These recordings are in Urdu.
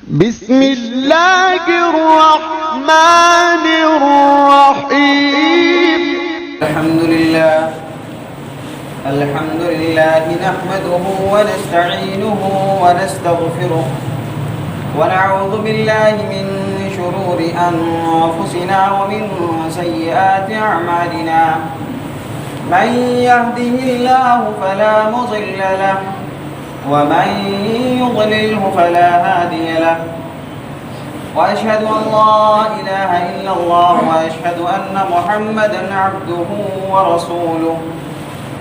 بسم الله الرحمن الرحيم. الحمد لله نحمده ونستعينه ونستغفره ونعوذ بالله من شرور أنفسنا ومن سيئات أعمالنا. من يهده الله فلا مضل له ومن يضلله فلا هادي له، وأشهد أن لا إله إلا الله وأشهد أن محمدا عبده ورسوله.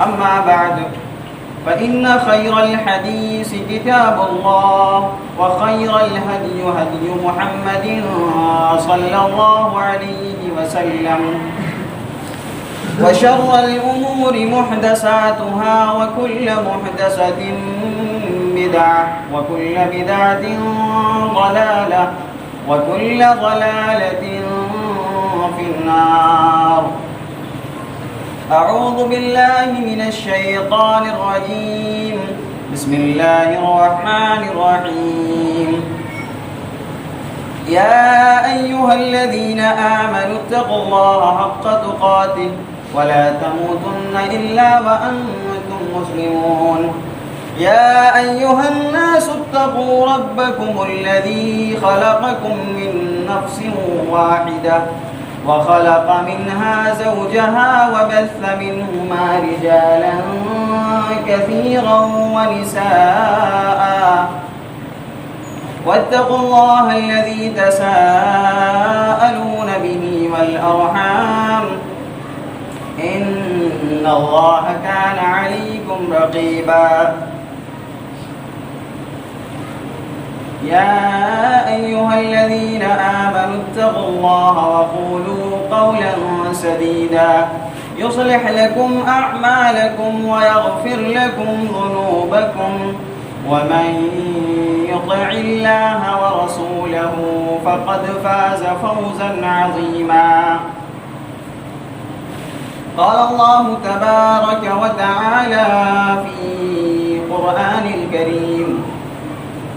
أما بعد، فإن خير الحديث كتاب الله وخير الهدي هدي محمد صلى الله عليه وسلم، وشر الأمور محدثاتها وكل محدثة بدعة وكل بدعة ضلالة وكل ضلالة في النار. أعوذ بالله من الشيطان الرجيم. بسم الله الرحمن الرحيم. يا أيها الذين آمنوا اتقوا الله حق تقاته ولا تموتن إلا وأنتم مسلمون. يا أيها الناس اتقوا ربكم الذي خلقكم من نفس واحدة وخلق منها زوجها وبث منهما رجالا كثيرا ونساء، واتقوا الله الذي تساءلون به والأرحام إن الله كان عليكم رقيبا. يا أيها الذين آمنوا اتقوا الله وقولوا قولا سديدا يصلح لكم أعمالكم ويغفر لكم ذنوبكم، ومن يطع الله ورسوله فقد فاز فوزا عظيما. قال الله تبارك وتعالى في قرآن الكريم: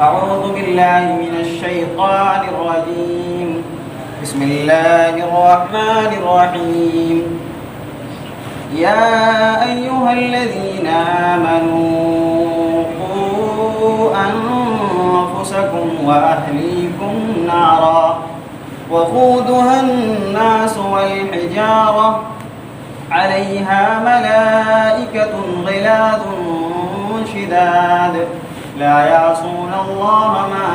أعوذ بالله من الشيطان الرجيم. بسم الله الرحمن الرحيم. يا أيها الذين آمنوا قوا أنفسكم وأهليكم نارا وقودها الناس والحجارة عليها ملائكة غلاظ شداد لا يعصون الله ما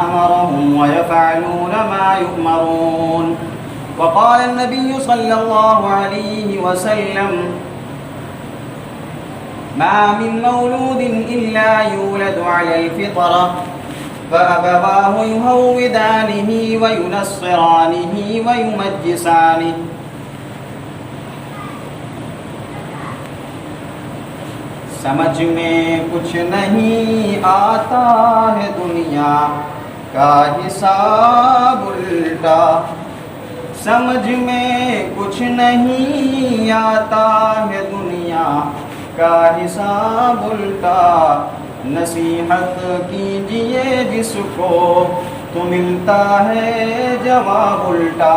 أمرهم ويفعلون ما يؤمرون. وقال النبي صلى الله عليه وسلم: ما من مولود إلا يولد على الفطرة فأبواه يهودانه وينصرانه ويمجسانه. سمجھ میں کچھ نہیں آتا ہے دنیا کا حساب الٹا، سمجھ میں کچھ نہیں آتا ہے دنیا کا حساب الٹا، نصیحت کیجئے جس کو تو ملتا ہے جواب الٹا۔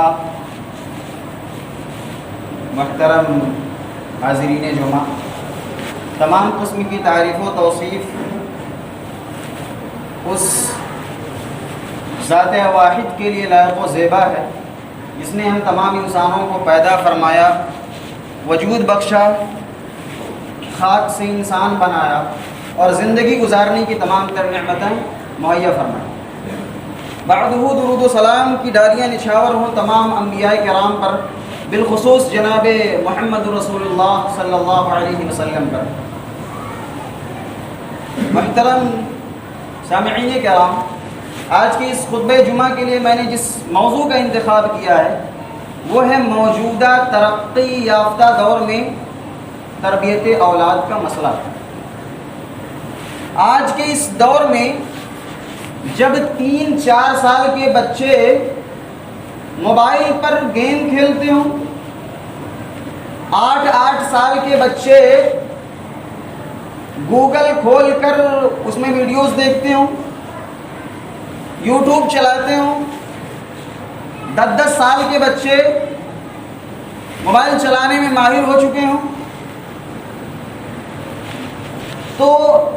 محترم حاضرین جمعہ، تمام قسم کی تعریف و توصیف اس ذات واحد کے لیے لائق و زیبا ہے جس نے ہم تمام انسانوں کو پیدا فرمایا، وجود بخشا، خاک سے انسان بنایا اور زندگی گزارنے کی تمام تر نعمتیں مہیا فرمائی۔ بعدہ درود و سلام کی ڈالیاں نچھاور ہوں تمام انبیاء کرام پر، بالخصوص جناب محمد رسول اللہ صلی اللہ علیہ وسلم پر۔ محترم سامعین کرام، آج کے اس خطبہ جمعہ کے لیے میں نے جس موضوع کا انتخاب کیا ہے وہ ہے موجودہ ترقی یافتہ دور میں تربیت اولاد کا مسئلہ۔ آج کے اس دور میں جب 3-4 سال کے بچے موبائل پر گیم کھیلتے ہوں، 8 سال کے بچے گوگل کھول کر اس میں ویڈیوز دیکھتے ہوں، یوٹیوب چلاتے ہوں، 10 سال کے بچے موبائل چلانے میں ماہر ہو چکے ہوں، تو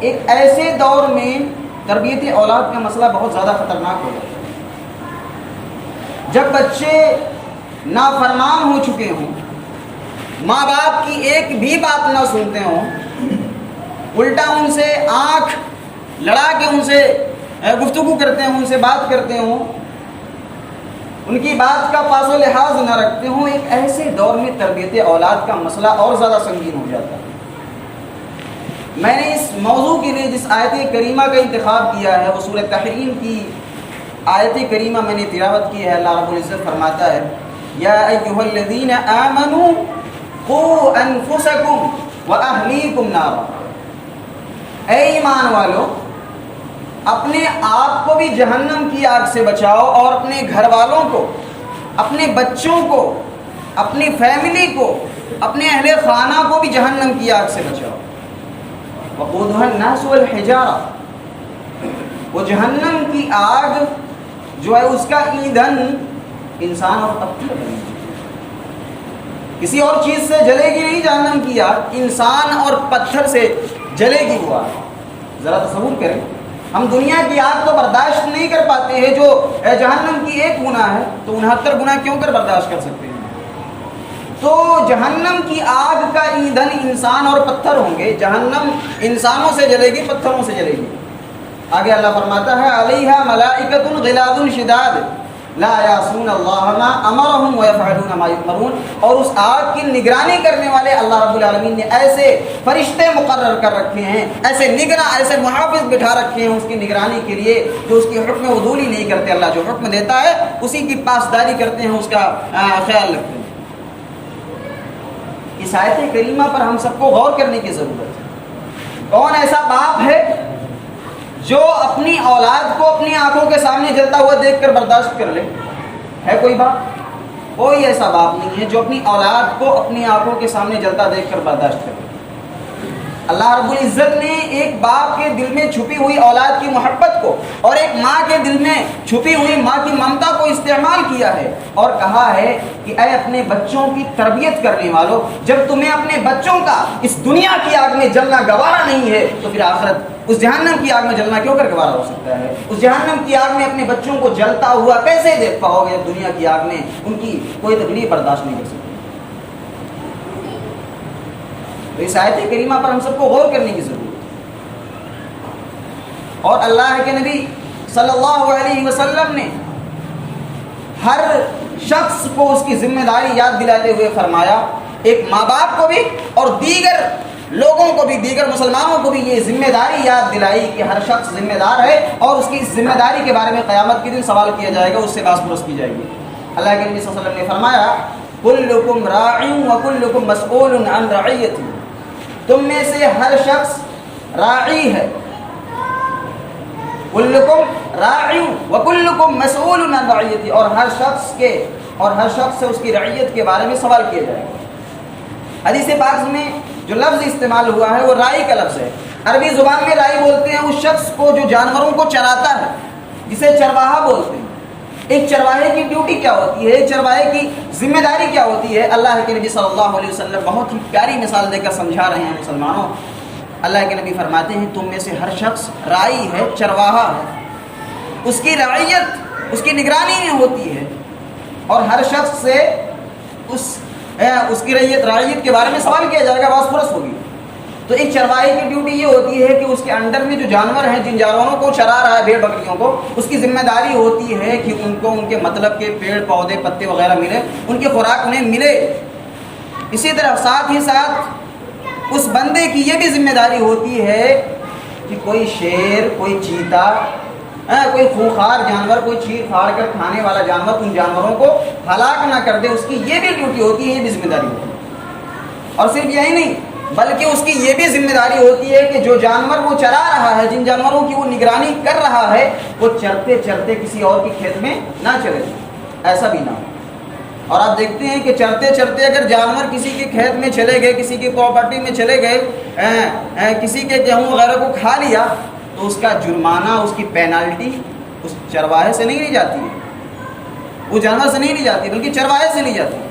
ایک ایسے دور میں تربیت اولاد کا مسئلہ بہت زیادہ خطرناک ہو جاتا ہے۔ جب بچے نافرمان ہو چکے ہوں، ماں باپ کی ایک بھی بات نہ سنتے ہوں، الٹا ان سے آنکھ لڑا کے ان سے گفتگو کرتے ہوں، ان سے بات کرتے ہوں، ان کی بات کا پاس و لحاظ نہ رکھتے ہوں، ایک ایسے دور میں تربیت اولاد کا مسئلہ اور زیادہ سنگین ہو جاتا ہے۔ میں نے اس موضوع کے لیے جس آیت کریمہ کا انتخاب کیا ہے وہ سورہ تحریم کی آیت کریمہ میں نے تلاوت کی ہے۔ اللہ رب العزت فرماتا ہے یا ایھا الذین آمنوا قوا انفسکم واہلیکم نارا، اے ایمان والو اپنے آپ کو بھی جہنم کی آگ سے بچاؤ اور اپنے گھر والوں کو، اپنے بچوں کو، اپنی فیملی کو، اپنے اہل خانہ کو بھی جہنم کی آگ سے بچاؤ۔ وقودها الناس والحجارہ، وہ جہنم کی آگ جو ہے اس کا ایندھن انسان اور پتھر بنے گی، کسی اور چیز سے جلے گی نہیں جہنم کی آگ، انسان اور پتھر سے جلے گی وہ آگ۔ ذرا تصور کریں، ہم دنیا کی آگ تو برداشت نہیں کر پاتے ہیں، جو جہنم کی ایک گناہ ہے تو 69 گناہ کیوں کر برداشت کر سکتے ہیں؟ تو جہنم کی آگ کا ایندھن انسان اور پتھر ہوں گے، جہنم انسانوں سے جلے گی، پتھروں سے جلے گی۔ آگے اللہ فرماتا ہے علیہا ملائکۃ غلاظ شداد لا یعصون اللہ ما امرهم ویفعلون ما یؤمرون، اور اس آگ کی نگرانی کرنے والے اللہ رب العالمین نے ایسے فرشتے مقرر کر رکھے ہیں، ایسے نگراں، ایسے محافظ بٹھا رکھے ہیں اس کی نگرانی کے لیے، جو اس کی حکم عدولی نہیں کرتے، اللہ جو حکم دیتا ہے اسی کی پاسداری کرتے ہیں، اس کا خیال رکھتے ہیں۔ اس آیت کریمہ پر ہم سب کو غور کرنے کی ضرورت ہے۔ کون ایسا باپ ہے جو اپنی اولاد کو اپنی آنکھوں کے سامنے جلتا ہوا دیکھ کر برداشت کر لے؟ ہے کوئی باپ؟ کوئی ایسا باپ نہیں ہے جو اپنی اولاد کو اپنی آنکھوں کے سامنے جلتا دیکھ کر برداشت کر لے۔ اللہ رب العزت نے ایک باپ کے دل میں چھپی ہوئی اولاد کی محبت کو اور ایک ماں کے دل میں چھپی ہوئی ماں کی ممتا کو استعمال کیا ہے اور کہا ہے کہ اے اپنے بچوں کی تربیت کرنے والوں، جب تمہیں اپنے بچوں کا اس دنیا کی آگ میں جلنا گوارا نہیں ہے تو پھر آخرت اس جہنم کی آگ میں جلنا کیوں کر گوارا ہو سکتا ہے؟ اس جہنم کی آگ میں اپنے بچوں کو جلتا ہوا کیسے دیکھ پاؤ گے؟ دنیا کی آگ میں ان کی کوئی تکلیف برداشت نہیں کر سکتے۔ تو اس آیت کریمہ پر ہم سب کو غور کرنے کی ضرورت ہے۔ اور اللہ کے نبی صلی اللہ علیہ وسلم نے ہر شخص کو اس کی ذمہ داری یاد دلاتے ہوئے فرمایا، ایک ماں باپ کو بھی اور دیگر لوگوں کو بھی، دیگر مسلمانوں کو بھی یہ ذمہ داری یاد دلائی کہ ہر شخص ذمہ دار ہے اور اس کی اس ذمہ داری کے بارے میں قیامت کے دن سوال کیا جائے گا، اس سے باس پرس کی جائے گی۔ اللہ کے نبی صلی اللہ علیہ وسلم نے فرمایا کلکم راع وکلکم مسئول عن رعیتہ، تم میں سے ہر شخص راعی ہے، کلکم راعی وکلکم مسئول عن رعیتہ، اور ہر شخص سے اس کی رعیت کے بارے میں سوال کیا جائے گا۔ حدیث پاک میں جو لفظ استعمال ہوا ہے وہ راعی کا لفظ ہے۔ عربی زبان میں راعی بولتے ہیں اس شخص کو جو جانوروں کو چراتا ہے، جسے چرواہا بولتے ہیں۔ ایک چرواہے کی ڈیوٹی کیا ہوتی ہے، ایک چرواہے کی ذمہ داری کیا ہوتی ہے؟ اللہ کے نبی صلی اللہ علیہ وسلم بہت ہی پیاری مثال دے کر سمجھا رہے ہیں مسلمانوں۔ اللہ کے نبی فرماتے ہیں تم میں سے ہر شخص راعی ہے، چرواہا ہے، اس کی رعیت اس کی نگرانی میں ہوتی ہے، اور ہر شخص سے اس کی رعیت کے بارے میں سوال کیا جائے گا، باس پرس ہوگی۔ تو ایک چرواہے کی ڈیوٹی یہ ہوتی ہے کہ اس کے انڈر میں جو جانور ہیں، جن جانوروں کو چرا رہا ہے، بھیڑ بکریوں کو، اس کی ذمہ داری ہوتی ہے کہ ان کو ان کے مطلب کے پیڑ پودے پتے وغیرہ ملے، ان کی خوراک انہیں ملے۔ اسی طرح ساتھ ہی ساتھ اس بندے کی یہ بھی ذمہ داری ہوتی ہے کہ کوئی شیر، کوئی چیتا، کوئی خوخار جانور، کوئی چیر پھاڑ کر کھانے والا جانور ان جانوروں کو ہلاک نہ کر دے، اس کی یہ بھی ڈیوٹی ہوتی ہے، یہ بھی ذمہ داری ہوتی ہے۔ اور صرف یہی نہیں بلکہ اس کی یہ بھی ذمہ داری ہوتی ہے کہ جو جانور وہ چرا رہا ہے، جن جانوروں کی وہ نگرانی کر رہا ہے، وہ چرتے چرتے کسی اور کے کھیت میں نہ چلے، ایسا بھی نہ ہو۔ اور آپ دیکھتے ہیں کہ چرتے چرتے اگر جانور کسی کے کھیت میں چلے گئے، کسی کی پراپرٹی میں چلے گئے، کسی کے گیہوں وغیرہ کو کھا لیا، تو اس کا جرمانہ، اس کی پینالٹی اس چرواہے سے نہیں لی جاتی ہے، وہ جانور سے نہیں لی جاتی بلکہ چرواہے سے لی جاتی ہے۔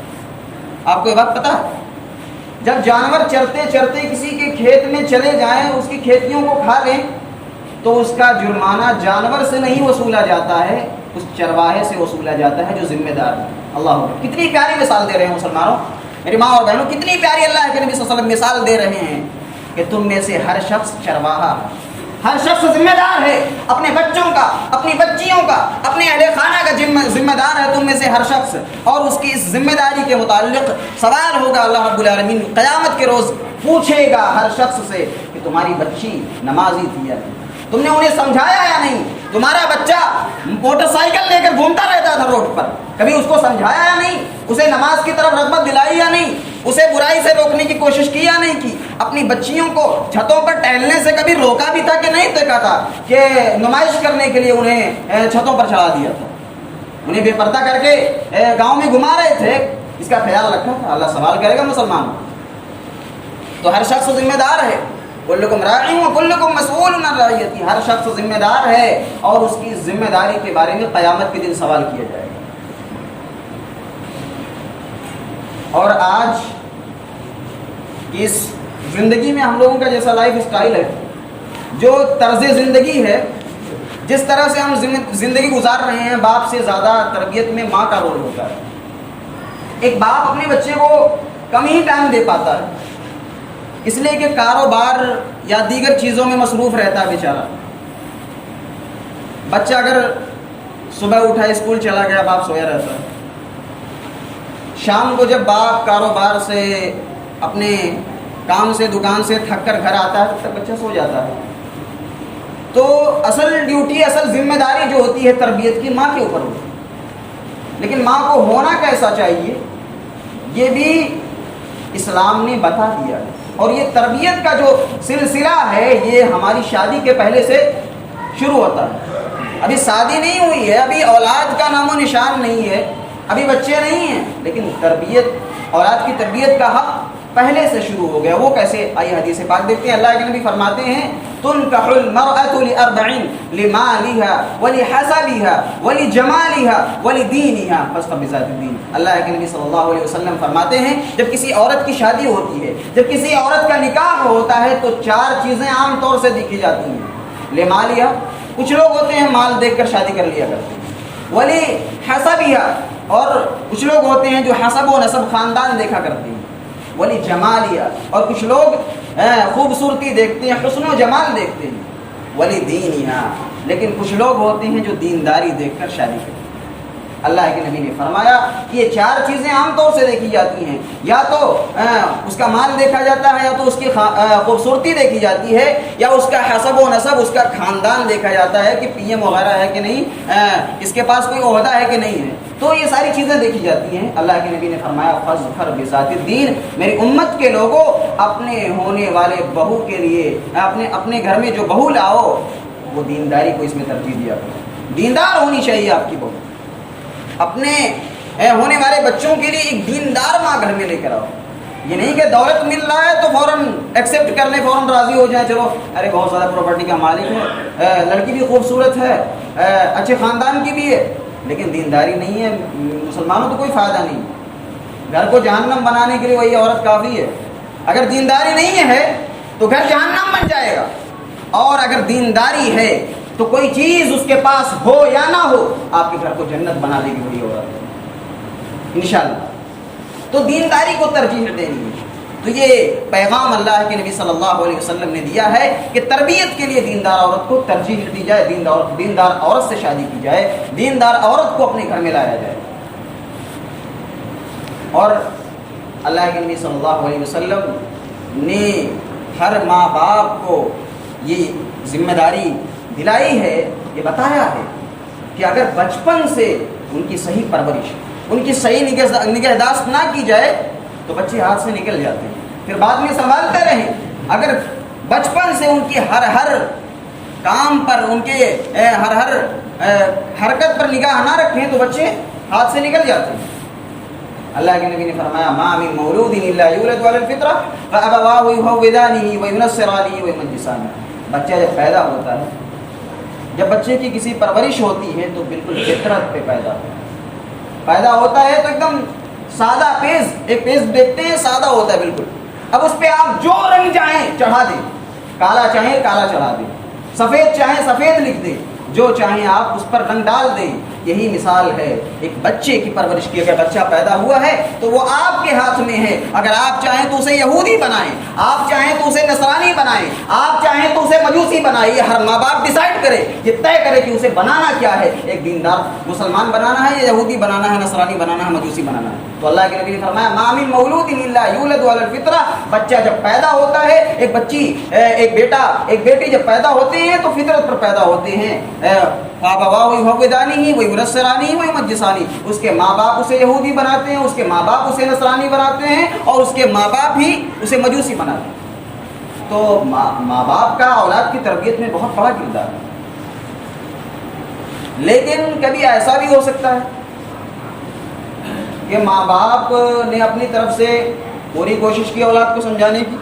آپ کو یہ بات پتہ ہے؟ جب جانور چرتے چرتے کسی کے کھیت میں چلے جائیں، اس کی کھیتیوں کو کھا لیں، تو اس کا جرمانہ جانور سے نہیں وصولا جاتا ہے، اس چرواہے سے وصولا جاتا ہے جو ذمہ دار ہے۔ اللہ اکبر، کتنی پیاری مثال دے رہے ہیں مسلمانوں، میری ماں اور بہنوں، کتنی پیاری اللہ کے نبی صلی اللہ علیہ وسلم مثال دے رہے ہیں کہ تم میں سے ہر شخص چرواہا ہے، ہر شخص ذمہ دار ہے، اپنے بچوں کا، اپنی بچیوں کا، اپنے اہل خانہ کا ذمہ دار ہے تم میں سے ہر شخص، اور اس کی اس ذمہ داری کے متعلق سوال ہوگا۔ اللہ رب العالمین قیامت کے روز پوچھے گا ہر شخص سے کہ تمہاری بچی نمازی تھی یا نہیں، تم نے انہیں سمجھایا یا نہیں، تمہارا بچہ موٹر سائیکل لے کر گھومتا رہتا تھا روڈ پر، کبھی اس کو سمجھایا یا نہیں، اسے نماز کی طرف رغبت دلائی یا نہیں، اسے برائی سے روکنے کی کوشش کی یا نہیں کی، اپنی بچیوں کو چھتوں پر ٹہلنے سے کبھی روکا بھی تھا کہ نہیں دیکھا تھا، کہ نمائش کرنے کے لیے انہیں چھتوں پر چڑھا دیا تھا، انہیں بے پردہ کر کے گاؤں میں گھما رہے تھے، اس کا خیال رکھا تھا؟ اللہ سوال کرے گا مسلمان۔ تو ہر شخص ذمہ دار ہے، کلکم راعی و کلکم مسئول عن رعیتہ، ہر شخص ذمہ دار ہے اور اس کی ذمہ داری کے بارے میں قیامت کے دن سوال کیا جائے گا۔ اور آج اس زندگی میں ہم لوگوں کا جیسا لائف اسٹائل ہے، جو طرز زندگی ہے، جس طرح سے ہم زندگی گزار رہے ہیں، باپ سے زیادہ تربیت میں ماں کا رول ہوتا ہے۔ ایک باپ اپنے بچے کو کم ہی ٹائم دے پاتا ہے، اس لیے کہ کاروبار یا دیگر چیزوں میں مصروف رہتا ہے بیچارہ۔ بچہ اگر صبح اٹھا اسکول چلا گیا، باپ سویا رہتا ہے، شام کو جب باپ کاروبار سے، اپنے کام سے، دکان سے تھک کر گھر آتا ہے تب بچہ سو جاتا ہے۔ تو اصل ڈیوٹی، اصل ذمہ داری جو ہوتی ہے تربیت کی، ماں کے اوپر ہوتی ہے۔ لیکن ماں کو ہونا کیسا چاہیے یہ بھی اسلام نے بتا دیا ہے، اور یہ تربیت کا جو سلسلہ ہے یہ ہماری شادی کے پہلے سے شروع ہوتا ہے۔ ابھی شادی نہیں ہوئی ہے، ابھی اولاد کا نام و نشان نہیں ہے، ابھی بچے نہیں ہیں، لیکن تربیت، اولاد کی تربیت کا حق پہلے سے شروع ہو گیا۔ وہ کیسے؟ آئیے حدیث پاک دیکھتے ہیں۔ اللہ کے نبی فرماتے ہیں تنکح المرأة لأربعین لمالها ولحسبها ولجمالها ولدینها فاظفر بذات الدین۔ اللہ کے نبی صلی اللہ علیہ وسلم فرماتے ہیں جب کسی عورت کی شادی ہوتی ہے، جب کسی عورت کا نکاح ہوتا ہے تو چار چیزیں عام طور سے دیکھی جاتی ہیں۔ لمالها، کچھ لوگ ہوتے ہیں مال دیکھ کر شادی کر لیا کرتے ہیں۔ ولحسبها، اور کچھ لوگ ہوتے ہیں جو حسب و نسب، خاندان دیکھا کرتے ہیں۔ ولی جمالیا، اور کچھ لوگ خوبصورتی دیکھتے ہیں، حسن و جمال دیکھتے ہیں۔ ولی دینیا، لیکن کچھ لوگ ہوتے ہیں جو دینداری دیکھ کر شادی کرتے ہیں۔ اللہ کے نبی نے فرمایا کہ یہ چار چیزیں عام طور سے دیکھی جاتی ہیں، یا تو اس کا مال دیکھا جاتا ہے، یا تو اس کی خوبصورتی دیکھی جاتی ہے، یا اس کا حسب و نسب، اس کا خاندان دیکھا جاتا ہے کہ پی ایم وغیرہ ہے کہ نہیں، اس کے پاس کوئی عہدہ ہے کہ نہیں ہے، تو یہ ساری چیزیں دیکھی جاتی ہیں۔ اللہ کے نبی نے فرمایا فاظفر بذات الدین، میری امت کے لوگوں اپنے ہونے والے بہو کے لیے، اپنے گھر میں جو بہو لاؤ وہ دینداری کو اس میں ترجیح دیا کرو، دیندار ہونی چاہیے آپ کی بہو۔ اپنے ہونے والے بچوں کے لیے ایک دیندار ماں گھر میں لے کر آؤ۔ یہ نہیں کہ دولت مل رہا ہے تو فوراً ایکسیپٹ کر لیں، فوراً راضی ہو جائیں، چلو ارے بہت زیادہ پراپرٹی کا مالک ہے، لڑکی بھی خوبصورت ہے، اچھے خاندان کی بھی ہے، لیکن دینداری نہیں ہے، مسلمانوں تو کوئی فائدہ نہیں۔ گھر کو جہنم بنانے کے لیے وہی عورت کافی ہے۔ اگر دینداری نہیں ہے تو گھر جہنم بن جائے گا، اور اگر دینداری ہے تو کوئی چیز اس کے پاس ہو یا نہ ہو آپ کے گھر کو جنت بنا دے گی وہی عورت انشاءاللہ۔ تو دینداری کو ترجیح دینی ہے۔ تو یہ پیغام اللہ کے نبی صلی اللہ علیہ وسلم نے دیا ہے کہ تربیت کے لیے دیندار عورت کو ترجیح دی جائے، دیندار عورت سے شادی کی جائے، دیندار عورت کو اپنے گھر میں لایا جائے۔ اور اللہ کے نبی صلی اللہ علیہ وسلم نے ہر ماں باپ کو یہ ذمہ داری دلائی ہے، یہ بتایا ہے کہ اگر بچپن سے ان کی صحیح پرورش، ان کی صحیح نگہداشت نہ کی جائے تو بچے ہاتھ سے نکل جاتے ہیں، پھر بعد میں سنبھالتے رہیں۔ اگر بچپن سے ان کی ہر کام پر، ان کے ہر حرکت پر نگاہ نہ رکھیں تو بچے ہاتھ سے نکل جاتے ہیں۔ اللہ کے نبی نے فرمایا ما من مولود الا یولد علی الفطرہ فابواہ یہودانہ وینصرانہ ویمجسانہ۔ بچہ جب پیدا ہوتا ہے جب بچے کی کسی پرورش ہوتی ہے تو بالکل فطرت پہ پیدا ہوتا ہے، تو ایک دم سادہ پیز، ایک پیز دیکھتے ہیں سادہ ہوتا ہے بالکل، اب اس پہ آپ جو رنگ چاہیں چڑھا دیں، کالا چاہیں کالا چڑھا دیں، سفید چاہیں سفید لکھ دیں، جو چاہیں آپ اس پر رنگ ڈال دیں۔ یہی مثال ہے ایک بچے کی پرورش کی۔ اگر بچہ پیدا ہوا ہے تو وہ آپ کے ہاتھ میں ہے، اگر آپ چاہیں تو اسے یہودی بنائیں، آپ چاہیں تو اسے نصرانی بنائیں، آپ چاہیں تو اسے مجوسی بنائیں، یہ ہر ماں باپ ڈیسائیڈ کرے، یہ طے کرے کہ اسے بنانا کیا ہے، ایک دیندار مسلمان بنانا ہے یا یہودی بنانا ہے، نصرانی بنانا ہے، مجوسی بنانا ہے۔ تو اللہ کے نبی نے فرمایا ما من مولود الا یولد علی الفطرہ، بچہ جب پیدا ہوتا ہے، ایک بچی، ایک بیٹا، ایک بیٹی جب پیدا ہوتے ہیں تو فطرت پر پیدا ہوتے ہیں۔ آباؤہ یہودانہ و ینصرانہ و یمجسانہ، اس کے ماں باپ اسے یہودی بناتے ہیں، اس کے ماں باپ اسے نصرانی بناتے ہیں، اور اس کے ماں باپ ہی اسے مجوسی بناتے ہیں۔ تو ماں باپ کا اولاد کی تربیت میں بہت بڑا کردار ہے۔ لیکن کبھی ایسا بھی ہو سکتا ہے کہ ماں باپ نے اپنی طرف سے پوری کوشش کی اولاد کو سمجھانے کی،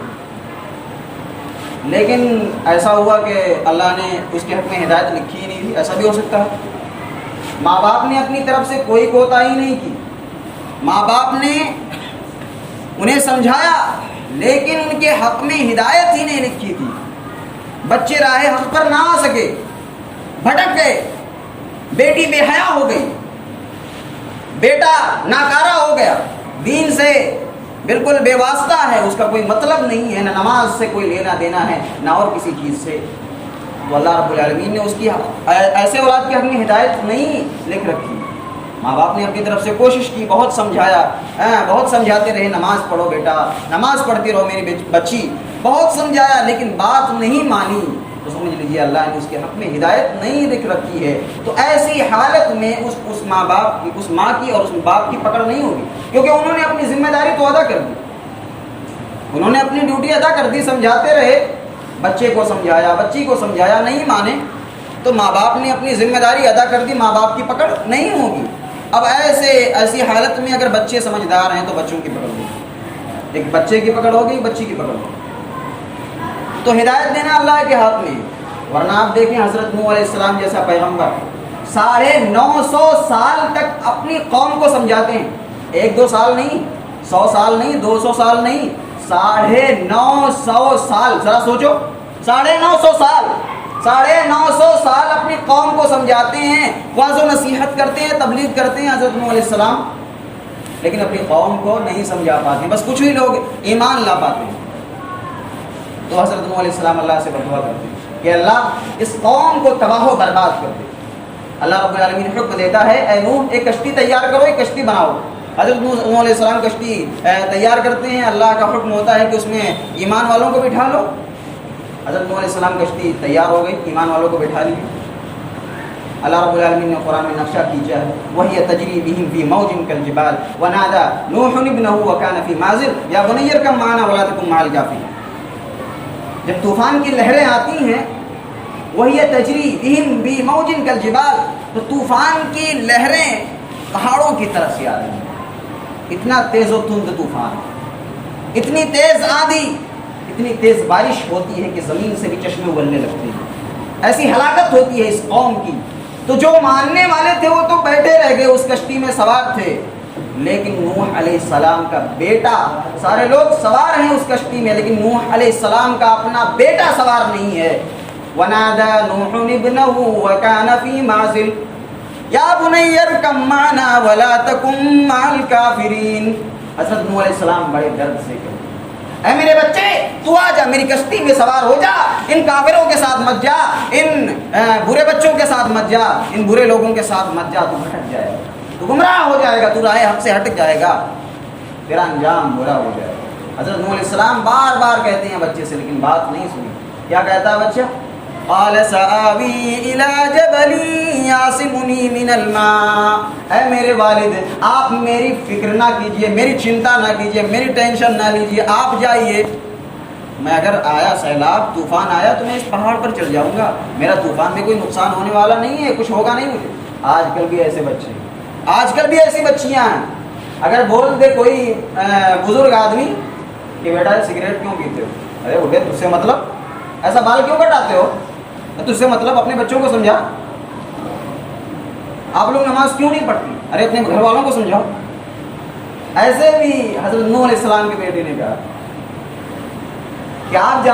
لیکن ایسا ہوا کہ اللہ نے اس کے حق میں ہدایت لکھی ہی نہیں تھی، ایسا بھی ہو سکتا ہے۔ ماں باپ نے اپنی طرف سے کوئی کوتاہی نہیں کی، ماں باپ نے انہیں سمجھایا لیکن ان کے حق میں ہدایت ہی نہیں لکھی تھی، بچے راہ حق پر نہ آ سکے، بھٹک گئے، بیٹی بے حیا ہو گئی، بیٹا ناکارہ ہو گیا، دین سے بالکل بے واسطہ ہے، اس کا کوئی مطلب نہیں ہے، نہ نماز سے کوئی لینا دینا ہے نہ اور کسی چیز سے، تو اللہ رب العالمین نے اس کی ایسے اولاد کے حق میں ہدایت نہیں لکھ رکھی۔ ماں باپ نے اپنی طرف سے کوشش کی، بہت سمجھایا، بہت سمجھاتے رہے، نماز پڑھو بیٹا، نماز پڑھتی رہو میری بچی، بہت سمجھایا لیکن بات نہیں مانی، تو سمجھ لیجیے اللہ نے اس کے حق میں ہدایت نہیں لکھ رکھی ہے۔ تو ایسی حالت میں اس ماں باپ کی، اس ماں کی اور اس باپ کی پکڑ نہیں ہوگی، کیونکہ انہوں نے اپنی ذمہ داری تو ادا کر دی، انہوں نے اپنی ڈیوٹی ادا کر دی، سمجھاتے رہے، بچے کو سمجھایا، بچی کو سمجھایا، نہیں مانے تو ماں باپ نے اپنی ذمہ داری ادا کر دی، ماں باپ کی پکڑ نہیں ہوگی۔ اب ایسی حالت میں اگر بچے سمجھدار ہیں تو بچوں کی پکڑ ہوگی، ایک بچے کی پکڑ ہوگی، بچی کی پکڑ ہوگی، تو ہدایت دینا اللہ کے ہاتھ میں۔ ورنہ آپ دیکھیں حضرت نوح علیہ السلام جیسا پیغمبر 950 سال تک اپنی قوم کو سمجھاتے ہیں، 1-2 سال نہیں، 100 سال نہیں، 200 سال نہیں، 950 سال، ذرا سوچو، 950 سال اپنی قوم کو سمجھاتے ہیں، واضح و نصیحت کرتے ہیں، تبلیغ کرتے ہیں حضرت نوح علیہ السلام، لیکن اپنی قوم کو نہیں سمجھا پاتے، بس کچھ ہی لوگ ایمان لا پاتے ہیں۔ تو حضرت نوح علیہ السلام اللہ سے بدعا کرتے ہیں کہ اللہ اس قوم کو تباہ و برباد کر دے۔ اللہ رب العالمین حکم دیتا ہے اے نوح ایک کشتی تیار کرو، ایک کشتی بناؤ۔ حضرت نوح علیہ السلام کشتی تیار کرتے ہیں، اللہ کا حکم ہوتا ہے کہ اس میں ایمان والوں کو بٹھا لو۔ حضرت نوح علیہ السلام کشتی تیار ہو گئی، ایمان والوں کو بٹھا لی۔ اللہ رب العالمین نے قرآن میں نقشہ کھینچا ہے، وَهِيَ تَجْرِي بِهِمْ فِي مَوْجٍ كَالْجِبَالِ وَنَادَى نُوحٌ ابْنَهُ وَكَانَ فِي مَعْزِلٍ يَا بُنَيَّ ارْكَب مَعَنَا وَلَا تَكُن مَعَ الْكَافِرِينَ۔ جب طوفان کی لہریں آتی ہیں، وَهِيَ تَجْرِي بِهِمْ فِي مَوْجٍ كَالْجِبَالِ، تو طوفان کی لہریں پہاڑوں کی طرف سے آ رہی ہیں، اتنا تیز و تند طوفان، اتنی تیز آندھی، اتنی تیز بارش ہوتی ہے کہ زمین سے بھی چشمے ابلنے لگتے ہیں، ایسی ہلاکت ہوتی ہے اس قوم کی۔ تو جو ماننے والے تھے وہ تو بیٹھے رہ گئے، اس کشتی میں سوار تھے، لیکن نوح علیہ السلام کا بیٹا، سارے لوگ سوار ہیں اس کشتی میں لیکن نوح علیہ السلام کا اپنا بیٹا سوار نہیں ہے۔ وَنَادَى نُوحٌ ابْنَهُ وَكَانَ فِي مَعْزِلٍ يَا بُنَيَّ ارْكَب مَعَنَا وَلَا تَكُن مَعَ الْكَافِرِينَ۔ حضرت نوح علیہ السلام بڑے درد سے کہتے اے میرے بچے تو آ جا، میری کشتی میں سوار ہو جا، ان کافروں کے ساتھ مت جا، ان برے بچوں کے ساتھ مت جا، ان برے لوگوں کے ساتھ مت جا، تو بھٹک جائے گا، تو گمراہ ہو جائے گا، تو راہ حق سے ہٹ جائے گا، تیرا انجام برا ہو جائے گا۔ حضرت نوح علیہ السلام بار بار کہتے ہیں بچے سے، لیکن بات نہیں سنی۔ کیا کہتا ہے بچہ؟ قال سآوی الی جبل یعصمنی من الماء، اے میرے والد آپ میری فکر نہ کیجئے، میری چنتا نہ کیجئے، میری ٹینشن نہ لیجئے، آپ جائیے، میں اگر آیا سیلاب طوفان آیا تو میں اس پہاڑ پر چڑھ جاؤں گا، میرا طوفان میں کوئی نقصان ہونے والا نہیں ہے، کچھ ہوگا نہیں مجھے۔ آج کل بھی ایسے بچے، آج کل بھی ایسی بچیاں ہیں، اگر بول دے کوئی بزرگ آدمی کہ بیٹا سگریٹ کیوں پیتے ہو، ارے اٹھے تجھ سے مطلب، ایسا بال کیوں کٹاتے ہو، تو اس سے مطلب اپنے بچوں کو سمجھا. آپ لوگ نماز کیوں نہیں پڑھتی؟ ارے اپنے گھر والوں کو سمجھاؤ. ایسے بھی حضرت نوح علیہ السلام کے بیٹے نے کہا کہ آپ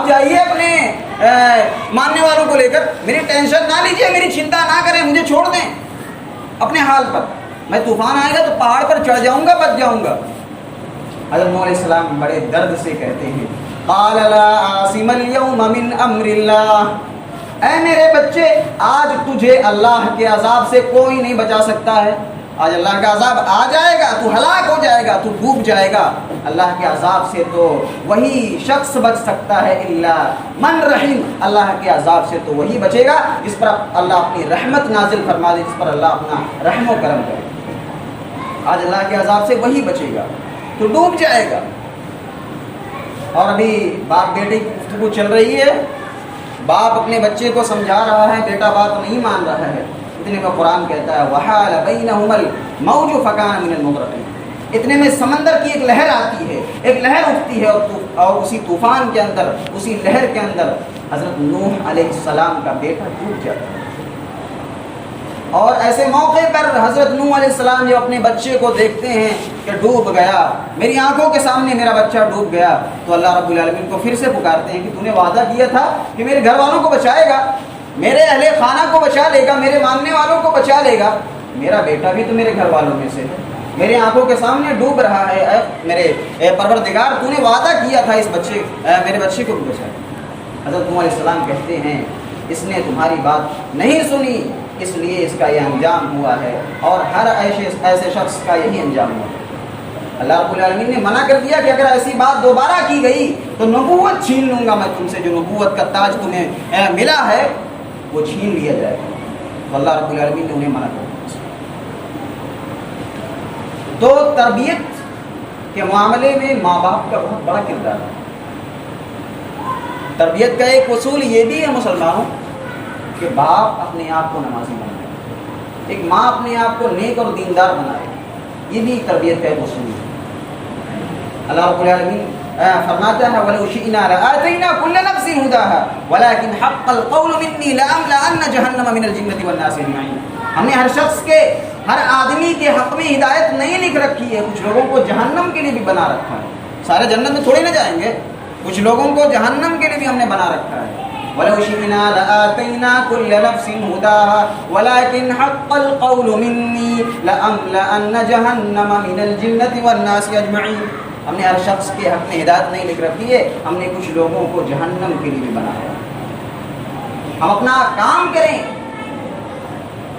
جائیے اپنے ماننے والوں کو لے کر، میری ٹینشن نہ لیجیے، میری چنتا نہ کریں، مجھے چھوڑ دیں اپنے حال پر. میں طوفان آئے گا تو پہاڑ پر چڑھ جاؤں گا، بچ جاؤں گا. حضرت نوح علیہ السلام بڑے درد سے کہتے ہیں قال لا عاصم اليوم من امر اللہ، اے میرے بچے آج تجھے اللہ کے عذاب سے کوئی نہیں بچا سکتا ہے. آج اللہ کا عذاب آ جائے گا، تو ہلاک ہو جائے گا، تو ڈوب جائے گا. اللہ کے عذاب سے تو وہی شخص بچ سکتا ہے، الا من رحیم، اللہ کے عذاب سے تو وہی بچے گا جس پر اللہ اپنی رحمت نازل فرما دے، جس پر اللہ اپنا رحم و کرم کرے. آج اللہ کے عذاب سے وہی بچے گا، تو ڈوب جائے گا. اور ابھی باپ بیٹے کی گفتگو چل رہی ہے، باپ اپنے بچے کو سمجھا رہا ہے، بیٹا بات نہیں مان رہا ہے. اتنے میں قرآن کہتا ہے وحال بینہما الموج فکان من المغرقین. اتنے میں سمندر کی ایک لہر آتی ہے، ایک لہر اٹھتی ہے، اور اسی طوفان کے اندر، اسی لہر کے اندر حضرت نوح علیہ السلام کا بیٹا ڈوب جاتا ہے. اور ایسے موقع پر حضرت نوح علیہ السلام جب اپنے بچے کو دیکھتے ہیں کہ ڈوب گیا، میری آنکھوں کے سامنے میرا بچہ ڈوب گیا، تو اللہ رب العالمین کو پھر سے پکارتے ہیں کہ تو نے وعدہ کیا تھا کہ میرے گھر والوں کو بچائے گا، میرے اہل خانہ کو بچا لے گا، میرے ماننے والوں کو بچا لے گا. میرا بیٹا بھی تو میرے گھر والوں میں سے ہے، میرے آنکھوں کے سامنے ڈوب رہا ہے. اے میرے پروردگار، تو نے وعدہ کیا تھا میرے بچے کو بھی بچائے. حضرت نوح علیہ السلام کہتے ہیں اس نے تمہاری بات نہیں سنی، اس لیے اس کا یہ انجام ہوا ہے، اور ہر ایسے شخص کا یہی انجام ہوا ہے. اللہ رب العالمین نے منع کر دیا کہ اگر ایسی بات دوبارہ کی گئی تو نبوت چھین لوں گا میں تم سے، جو نبوت کا تاج تمہیں ملا ہے وہ چھین لیا جائے گا. تو اللہ رب العالمین نے انہیں منع کر دیا. تو تربیت کے معاملے میں ماں باپ کا بہت بڑا کردار ہے. تربیت کا ایک اصول یہ بھی ہے مسلمانوں کہ باپ اپنے آپ کو نمازی بنائے، ایک ماں اپنے آپ کو نیک اور دیندار بنائے، یہ بھی تربیت کا ایک اصول ہے. اللہ رب العالمین فرماتا ہے وَلَوْ شِئْنَا لَآتَيْنَا كُلَّ نَفْسٍ هُدَاهَا وَلَكِنْ حَقَّ الْقَوْلُ مِنِّي لَأَمْلَأَنَّ جَهَنَّمَ مِنَ الْجِنَّةِ وَالنَّاسِ أَجْمَعِينَ. ہم نے ہر شخص کے، ہر آدمی کے حق میں ہدایت نہیں لکھ رکھی ہے، کچھ لوگوں کو جہنم کے لیے بھی بنا رکھا ہے. سارے جنت میں تھوڑی نہ جائیں گے، کچھ لوگوں کو جہنم کے لیے بھی ہم نے بنا رکھا ہے. وَلَوْ شِئْنَا لَآتَيْنَا كُلَّ نَفْسٍ هُدَاهَا وَلَكِنْ حَقَّ الْقَوْلُ مِنِّي لَأَمْلَأَنَّ جَهَنَّمَ مِنَ الْجِنَّةِ وَالنَّاسِ أَجْمَعِينَ. ہم نے ہر شخص کے حق میں ہدایت نہیں لکھ رکھی ہے، ہم نے کچھ لوگوں کو جہنم کے لیے بھی بنایا. ہم اپنا کام کریں.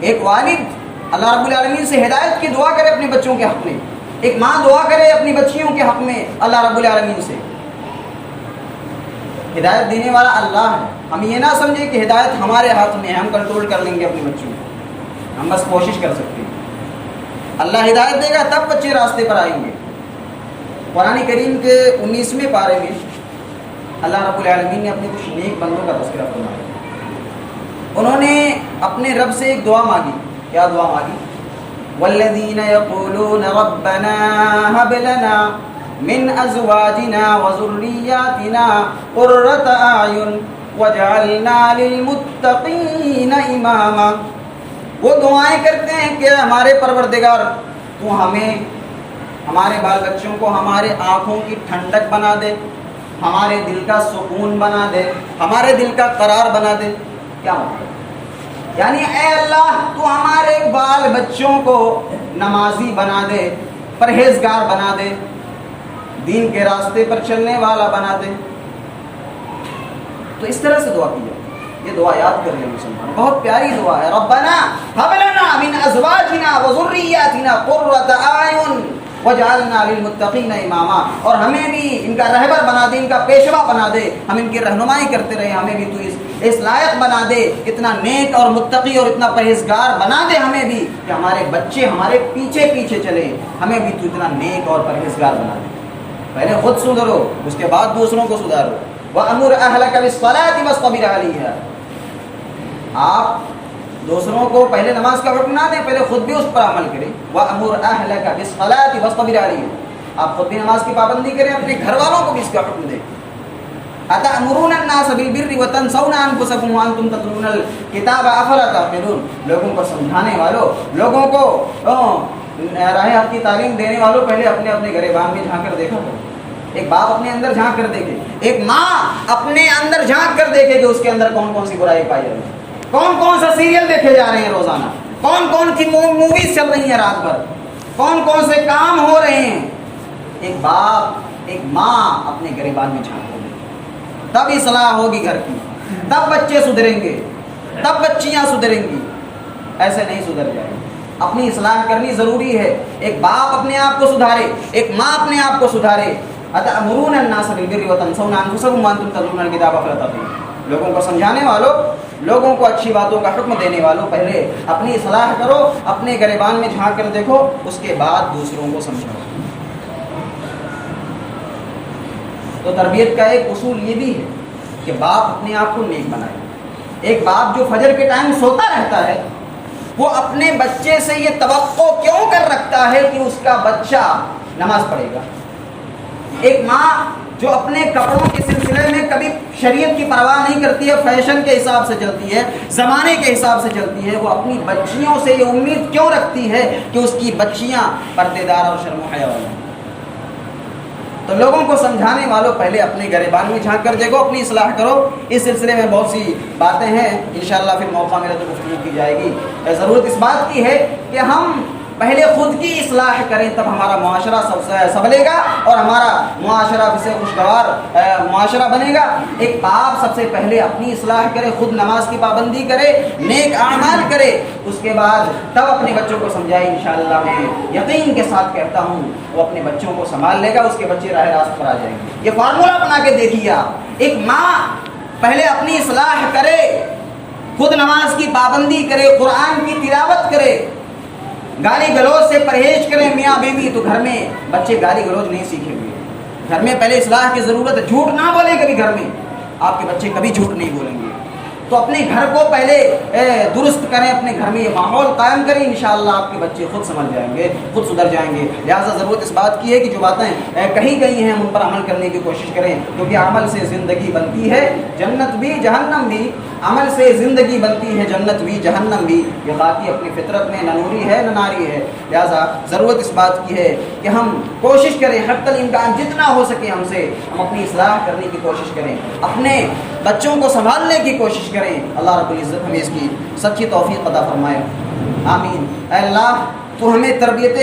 ایک والد اللہ رب العالمین سے ہدایت کی دعا کرے اپنے بچوں کے حق میں، ایک ماں دعا کرے اپنی بچیوں کے حق میں اللہ رب العالمین سے. ہدایت دینے والا اللہ ہے. ہم یہ نہ سمجھیں کہ ہدایت ہمارے ہاتھ میں ہے، ہم کنٹرول کر لیں گے اپنے بچوں کو. ہم بس کوشش کر سکتے ہیں. اللہ ہدایت دے گا تب بچے راستے پر آئیں گے. قرآن کریم کے 19ویں پارے میں اللہ رب العالمین نے اپنے کچھ نیک بندوں کا تذکرہ فرمایا. انہوں نے اپنے رب سے ایک دعا مانگی. کیا دعا مانگی؟ والذین یقولون ربنا هب لنا من ازواجنا وذریاتنا قرۃ اعین واجعلنا للمتقین اماما. وہ دعائیں کرتے ہیں کہ ہمارے پروردگار تو ہمیں، ہمارے بال بچوں کو ہمارے آنکھوں کی ٹھنڈک بنا دے، ہمارے دل کا سکون بنا دے، ہمارے دل کا قرار بنا دے. کیا مطلب؟ یعنی اے اللہ تو ہمارے بال بچوں کو نمازی بنا دے، پرہیزگار بنا دے، دین کے راستے پر چلنے والا بنا دے. تو اس طرح سے دعا کی جائے. یہ دعا یاد کر لیں مسلمان، بہت پیاری دعا ہے. ربنا هب لنا من ازواجنا وذریاتنا قرۃ اعین وجعلنا للمتقین اماما. اور ہمیں بھی ان کا رہبر بنا دے، ان کا پیشوا بنا دے، ہم ان کی رہنمائی کرتے رہے. ہمیں بھی تو اس لائق بنا دے، اتنا نیک اور متقی اور اتنا پرہیزگار بنا دے ہمیں بھی کہ ہمارے بچے ہمارے پیچھے پیچھے چلے. ہمیں بھی تو اتنا نیک اور پرہیزگار بنا دے. پہلے خود سدھرو، اس کے بعد دوسروں کو سدھارو. وَأَمُرْ أَهْلَكَ بِالصَّلَاةِ وَاصْطَبِرْ عَلَيْهَا. آپ دوسروں کو پہلے نماز کا حکم نہ دیں، پہلے خود بھی اس پر عمل کریں. وَأَمُرْ أَهْلَكَ بِالصَّلَاةِ وَاصْطَبِرْ عَلَيْهَا. آپ خود بھی نماز کی پابندی کریں، اپنے گھر والوں کو بھی اس کا حکم دیں. اتأمرون الناس بالبر وتنسون انفسکم وانتم تتلون الکتاب افلا تعقلون. لوگوں کو سمجھانے والوں، لوگوں کو راہ حق کی تعلیم دینے والوں، پہلے اپنے اپنے گریبان میں جھانک کر دیکھا کرو. ایک باپ اپنے اندر جھانک کر دیکھے، ایک ماں اپنے اندر جھانک کر دیکھے کہ اس کے اندر کون کون سی برائی پائی جا رہی ہے، کون کون سا سیریل دیکھے جا رہے ہیں روزانہ، کون کون سی موویز چل رہی ہیں رات بھر، کون کون سے کام ہو رہے ہیں. ایک باپ، ایک ماں اپنے گریبان میں جھانک کر دیکھے، تب اصلاح ہوگی گھر کی، تب بچے سدھریں گے، تب بچیاں سدھریں گی. ایسے نہیں سدھر جائیں گے. اپنی اصلاح کرنی ضروری ہے. ایک باپ اپنے آپ کو سدھارے، ایک ماں اپنے آپ کو سدھارے. اتأمرون الناس بالبر وتنسون انفسکم وانتم تتلون الکتاب افلا تعقلون. لوگوں کو سمجھانے والوں، لوگوں کو اچھی باتوں کا حکم دینے والوں، پہلے اپنی اصلاح کرو، اپنے گریبان میں جھانک کر دیکھو، اس کے بعد دوسروں کو سمجھاؤ. تو تربیت کا ایک اصول یہ بھی ہے کہ باپ اپنے آپ کو نیک بنائے. ایک باپ جو فجر کے ٹائم سوتا رہتا ہے، وہ اپنے بچے سے یہ توقع کیوں کر رکھتا ہے کہ اس کا بچہ نماز پڑھے گا. ایک ماں جو اپنے کپڑوں کے سلسلے میں کبھی شریعت کی پرواہ نہیں کرتی ہے، فیشن کے حساب سے چلتی ہے، زمانے کے حساب سے چلتی ہے، وہ اپنی بچیوں سے یہ امید کیوں رکھتی ہے کہ اس کی بچیاں پردے دار اور شرم و حیا والی ہیں. تو لوگوں کو سمجھانے والوں، پہلے اپنے گریبان میں جھانک کر دیکھو، اپنی اصلاح کرو. اس سلسلے میں بہت سی باتیں ہیں، انشاءاللہ پھر موقع ملے تو گفتگو کی جائے گی. ضرورت اس بات کی ہے کہ ہم پہلے خود کی اصلاح کریں، تب ہمارا معاشرہ سنبھلے گا اور ہمارا معاشرہ سے خوشگوار معاشرہ بنے گا. ایک باپ سب سے پہلے اپنی اصلاح کرے، خود نماز کی پابندی کرے، نیک اعمال کرے، اس کے بعد تب اپنے بچوں کو سمجھائے. انشاءاللہ میں یقین کے ساتھ کہتا ہوں وہ اپنے بچوں کو سنبھال لے گا، اس کے بچے راہ راست پر آ جائیں گے. یہ فارمولہ بنا کے دیکھیے آپ. ایک ماں پہلے اپنی اصلاح کرے، خود نماز کی پابندی کرے، قرآن کی تلاوت کرے، گالی گلوچ سے پرہیز کریں میاں بیوی، تو گھر میں بچے گالی گلوچ نہیں سیکھیں گے. گھر میں پہلے اصلاح کی ضرورت ہے. جھوٹ نہ بولیں کبھی، گھر میں آپ کے بچے کبھی جھوٹ نہیں بولیں گے. تو اپنے گھر کو پہلے درست کریں، اپنے گھر میں یہ ماحول قائم کریں، انشاءاللہ آپ کے بچے خود سمجھ جائیں گے، خود سدھر جائیں گے. لہٰذا ضرورت اس بات کی ہے کہ جو باتیں کہی گئی ہیں ان پر عمل کرنے کی کوشش کریں، کیونکہ عمل سے زندگی بنتی ہے، جنت بھی جہنم بھی. عمل سے زندگی بنتی ہے، جنت بھی جہنم بھی. یہ باقی اپنی فطرت میں نہ نوری ہے نہ ناری ہے. لہٰذا ضرورت اس بات کی ہے کہ ہم کوشش کریں، حتی الامکان جتنا ہو سکے ہم سے ہم اپنی اصلاح کرنے کی کوشش کریں، اپنے بچوں کو سنبھالنے کی کوشش کریں. اللہ رب العزت ہمیں اس کی سچی توفیق عطا فرمائے. آمین. اے اللہ تو ہمیں تربیت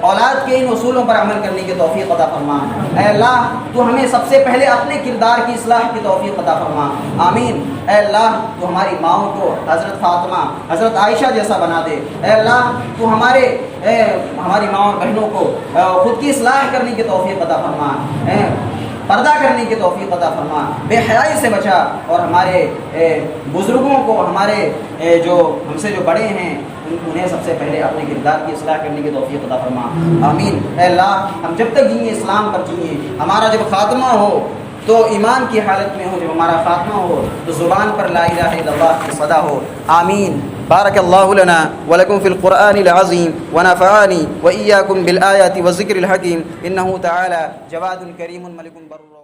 اولاد کے ان اصولوں پر عمل کرنے کی توفیق عطا فرما. اے اللہ تو ہمیں سب سے پہلے اپنے کردار کی اصلاح کی توفیق عطا فرما. آمین. اے اللہ تو ہماری ماؤں کو حضرت فاطمہ، حضرت عائشہ جیسا بنا دے. اے اللہ تو ہماری ماں اور بہنوں کو خود کی اصلاح کرنے کی توفیق عطا فرما، پردہ کرنے کی توفیق عطا فرما، بے حیائی سے بچا، اور ہمارے بزرگوں کو، ہمارے جو ہم سے جو بڑے ہیں انہیں سب سے پہلے اپنے کردار کی اصلاح کرنے کی توفیق عطا فرما. آمین. اے اللہ ہم جب تک جئیں اسلام پر جئیں، ہمارا جب خاتمہ ہو تو ایمان کی حالت میں ہو، جب ہمارا خاتمہ ہو تو زبان پر لا الہ الا اللہ کی صدا ہو. آمین. بارك الله لنا ولكم في القرآن العظيم ونفعني وإياكم بالآيات والذكر الحكيم إنه تعالى جواد كريم ملك بر.